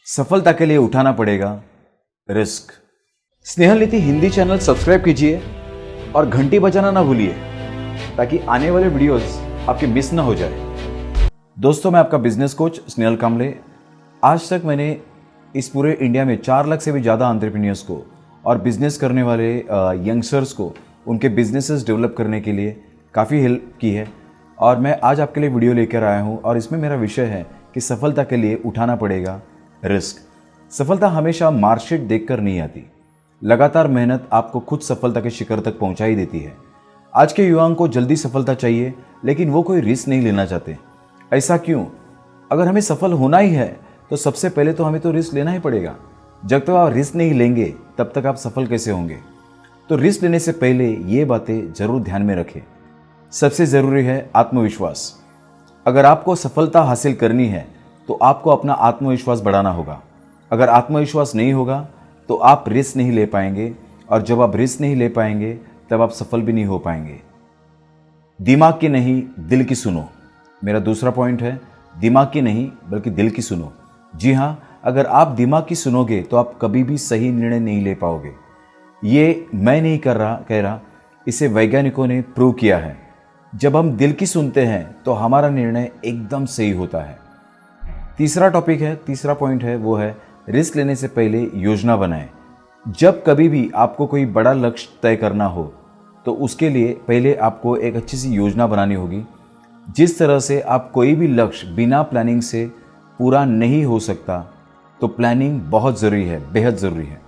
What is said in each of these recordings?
सफलता के लिए उठाना पड़ेगा रिस्क। स्नेहलनीति हिंदी चैनल सब्सक्राइब कीजिए और घंटी बजाना ना भूलिए ताकि आने वाले वीडियोस आपके मिस ना हो जाए। दोस्तों, मैं आपका बिजनेस कोच स्नेहल कामले। आज तक मैंने इस पूरे इंडिया में 4 लाख से भी ज़्यादा एंटरप्रेन्योर्स को और बिजनेस करने वाले यंगस्टर्स को उनके बिजनेसेस डेवलप करने के लिए काफ़ी हेल्प की है और मैं आज आपके लिए वीडियो लेकर आया हूँ और इसमें मेरा विषय है कि सफलता के लिए उठाना पड़ेगा रिस्क। सफलता हमेशा मार्कशीट देखकर नहीं आती, लगातार मेहनत आपको खुद सफलता के शिखर तक पहुंचा ही देती है। आज के युवाओं को जल्दी सफलता चाहिए लेकिन वो कोई रिस्क नहीं लेना चाहते। ऐसा क्यों? अगर हमें सफल होना ही है तो सबसे पहले तो हमें तो रिस्क लेना ही पड़ेगा। जब तक आप रिस्क नहीं लेंगे तब तक आप सफल कैसे होंगे? तो रिस्क लेने से पहले ये बातें जरूर ध्यान में रखें। सबसे ज़रूरी है आत्मविश्वास। अगर आपको सफलता हासिल करनी है तो आपको अपना आत्मविश्वास बढ़ाना होगा। अगर आत्मविश्वास नहीं होगा तो आप रिस्क नहीं ले पाएंगे और जब आप रिस्क नहीं ले पाएंगे तब आप सफल भी नहीं हो पाएंगे। दिमाग की नहीं, दिल की सुनो। मेरा दूसरा पॉइंट है, दिमाग की नहीं बल्कि दिल की सुनो। जी हाँ, अगर आप दिमाग की सुनोगे तो आप कभी भी सही निर्णय नहीं ले पाओगे। ये मैं नहीं कह रहा, इसे वैज्ञानिकों ने प्रूव किया है। जब हम दिल की सुनते हैं तो हमारा निर्णय एकदम सही होता है। तीसरा पॉइंट है वो है रिस्क लेने से पहले योजना बनाएं। जब कभी भी आपको कोई बड़ा लक्ष्य तय करना हो तो उसके लिए पहले आपको एक अच्छी सी योजना बनानी होगी। जिस तरह से आप कोई भी लक्ष्य बिना प्लानिंग से पूरा नहीं हो सकता, तो प्लानिंग बहुत ज़रूरी है, बेहद ज़रूरी है।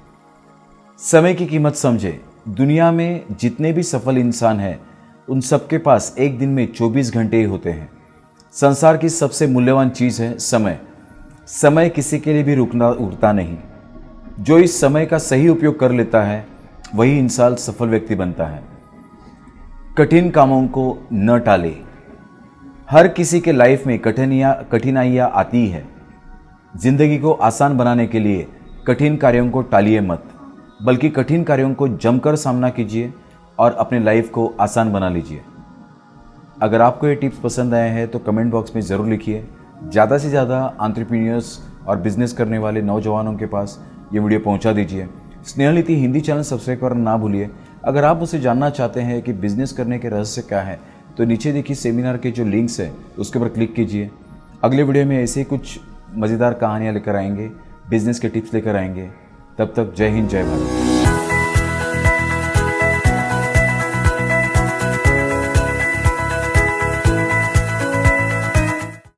समय की कीमत समझे। दुनिया में जितने भी सफल इंसान हैं उन सबके पास एक दिन में 24 घंटे ही होते हैं। संसार की सबसे मूल्यवान चीज़ है समय। समय किसी के लिए भी रुकता नहीं। जो इस समय का सही उपयोग कर लेता है वही इंसान सफल व्यक्ति बनता है। कठिन कामों को न टाले। हर किसी के लाइफ में कठिनाइयाँ आती है। जिंदगी को आसान बनाने के लिए कठिन कार्यों को टालिए मत, बल्कि कठिन कार्यों को जमकर सामना कीजिए और अपने लाइफ को आसान बना लीजिए। अगर आपको ये टिप्स पसंद आए हैं तो कमेंट बॉक्स में ज़रूर लिखिए। ज़्यादा से ज़्यादा एंटरप्रेन्योर्स और बिजनेस करने वाले नौजवानों के पास ये वीडियो पहुंचा दीजिए। स्नेहलनीति हिंदी चैनल सब्सक्राइब करना ना भूलिए। अगर आप मुझसे जानना चाहते हैं कि बिजनेस करने के रहस्य क्या है तो नीचे देखिए सेमिनार के जो लिंक्स हैं उसके ऊपर क्लिक कीजिए। अगले वीडियो में ऐसे ही कुछ मज़ेदार कहानियाँ लेकर आएंगे, बिजनेस के टिप्स लेकर आएंगे। तब तक जय हिंद, जय भारत।